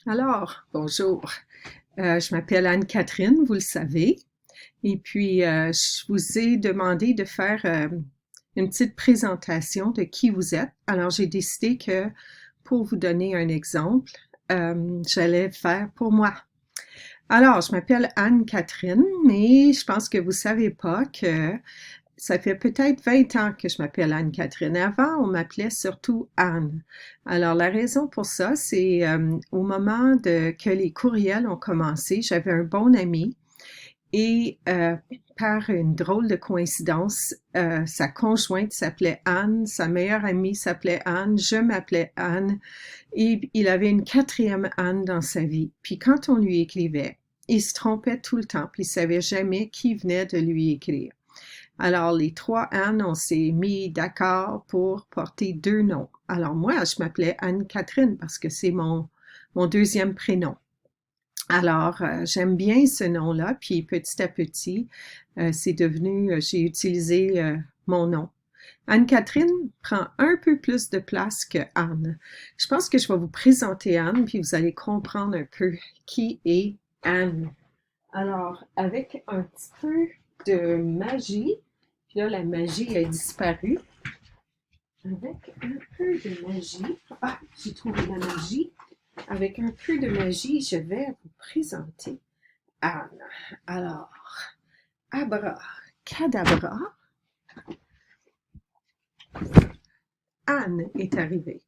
Alors, bonjour. Je m'appelle Anne-Catherine, vous le savez. Et puis, je vous ai demandé de faire une petite présentation de qui vous êtes. Alors, j'ai décidé que pour vous donner un exemple, j'allais faire pour moi. Alors, je m'appelle Anne-Catherine, mais je pense que vous savez pas que ça fait peut-être 20 ans que je m'appelle Anne-Catherine. Avant, on m'appelait surtout Anne. Alors, la raison pour ça, c'est au moment que les courriels ont commencé, j'avais un bon ami et par une drôle de coïncidence, sa conjointe s'appelait Anne, sa meilleure amie s'appelait Anne, je m'appelais Anne et il avait une quatrième Anne dans sa vie. Puis quand on lui écrivait, il se trompait tout le temps, puis il savait jamais qui venait de lui écrire. Alors, les trois Anne, on s'est mis d'accord pour porter deux noms. Alors, moi, je m'appelais Anne-Catherine parce que c'est mon deuxième prénom. Alors, j'aime bien ce nom-là, puis petit à petit, c'est devenu, j'ai utilisé mon nom. Anne-Catherine prend un peu plus de place que Anne. Je pense que je vais vous présenter Anne, puis vous allez comprendre un peu qui est Anne. Alors, avec un petit peu de magie, puis là, la magie a disparu. Avec un peu de magie, j'ai trouvé la magie. Avec un peu de magie, je vais vous présenter Anne. Alors, abracadabra, Anne est arrivée.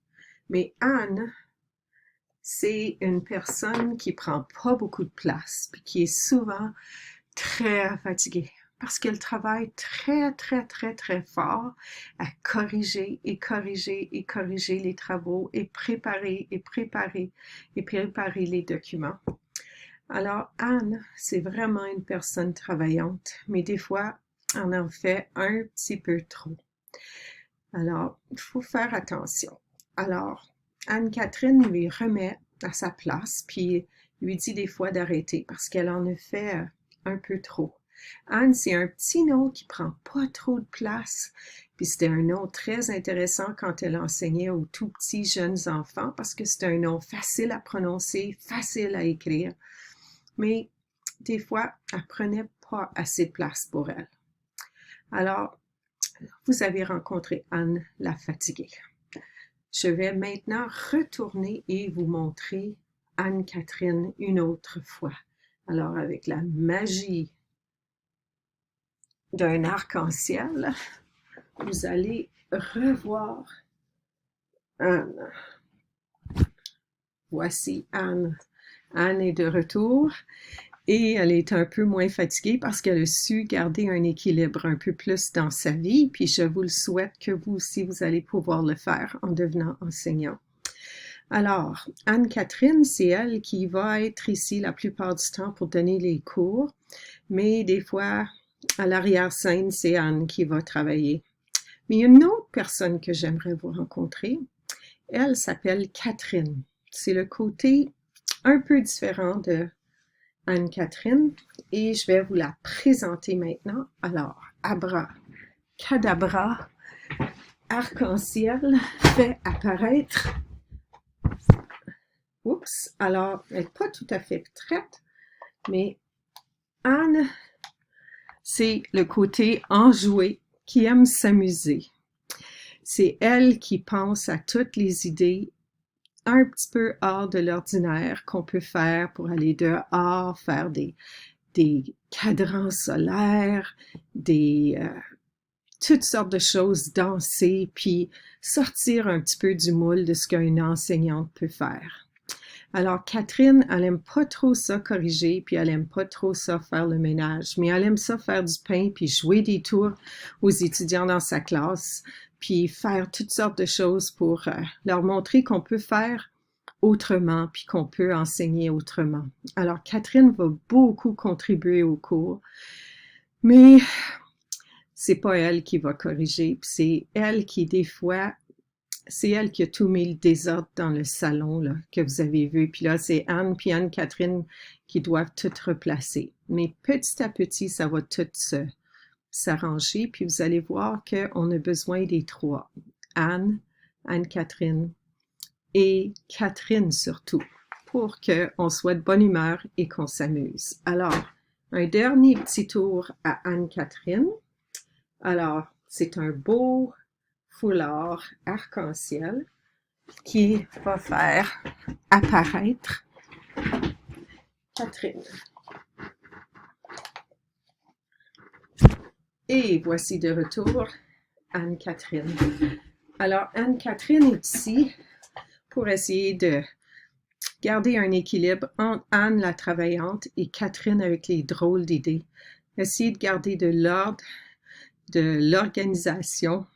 Mais Anne, c'est une personne qui prend pas beaucoup de place, puis qui est souvent très fatiguée parce qu'elle travaille très, très, très, très fort à corriger et corriger et corriger les travaux et préparer et préparer et préparer les documents. Alors, Anne, c'est vraiment une personne travaillante, mais des fois, on en fait un petit peu trop. Alors, il faut faire attention. Alors, Anne-Catherine lui remet à sa place, puis lui dit des fois d'arrêter parce qu'elle en a fait un peu trop. Anne, c'est un petit nom qui prend pas trop de place, puis c'était un nom très intéressant quand elle enseignait aux tout petits jeunes enfants parce que c'est un nom facile à prononcer, facile à écrire, mais des fois, elle prenait pas assez de place pour elle. Alors, vous avez rencontré Anne la fatiguée. Je vais maintenant retourner et vous montrer Anne-Catherine une autre fois. Alors, avec la magie d'un arc-en-ciel, vous allez revoir Anne. Voici Anne. Anne est de retour et elle est un peu moins fatiguée parce qu'elle a su garder un équilibre un peu plus dans sa vie. Puis je vous le souhaite que vous aussi, vous allez pouvoir le faire en devenant enseignant. Alors, Anne-Catherine, c'est elle qui va être ici la plupart du temps pour donner les cours, mais des fois, à l'arrière-scène, c'est Anne qui va travailler. Mais il y a une autre personne que j'aimerais vous rencontrer. Elle s'appelle Catherine. C'est le côté un peu différent de Anne-Catherine et je vais vous la présenter maintenant. Alors, abracadabra, arc-en-ciel fait apparaître. Oups, alors, elle n'est pas tout à fait traite, mais Anne, c'est le côté enjoué qui aime s'amuser. C'est elle qui pense à toutes les idées un petit peu hors de l'ordinaire qu'on peut faire pour aller dehors, faire des cadrans solaires, toutes sortes de choses, danser, puis sortir un petit peu du moule de ce qu'une enseignante peut faire. Alors, Catherine, elle aime pas trop ça corriger, puis elle aime pas trop ça faire le ménage, mais elle aime ça faire du pain, puis jouer des tours aux étudiants dans sa classe, puis faire toutes sortes de choses pour leur montrer qu'on peut faire autrement, puis qu'on peut enseigner autrement. Alors, Catherine va beaucoup contribuer au cours, mais c'est pas elle qui va corriger, puis c'est elle qui, des fois, c'est elle qui a tout mis le désordre dans le salon là, que vous avez vu. Puis là, c'est Anne puis Anne-Catherine qui doivent tout replacer. Mais petit à petit, ça va tout s'arranger. Puis vous allez voir qu'on a besoin des trois. Anne, Anne-Catherine et Catherine surtout pour qu'on soit de bonne humeur et qu'on s'amuse. Alors, un dernier petit tour à Anne-Catherine. Alors, c'est un beau foulard arc-en-ciel qui va faire apparaître Catherine. Et voici de retour Anne-Catherine. Alors, Anne-Catherine est ici pour essayer de garder un équilibre entre Anne la travaillante et Catherine avec les drôles d'idées. Essayer de garder de l'ordre, de l'organisation,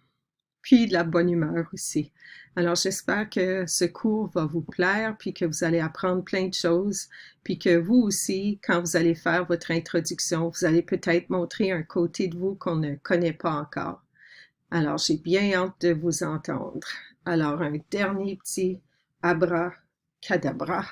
puis de la bonne humeur aussi. Alors, j'espère que ce cours va vous plaire, puis que vous allez apprendre plein de choses, puis que vous aussi, quand vous allez faire votre introduction, vous allez peut-être montrer un côté de vous qu'on ne connaît pas encore. Alors, j'ai bien hâte de vous entendre. Alors, un dernier petit abracadabra.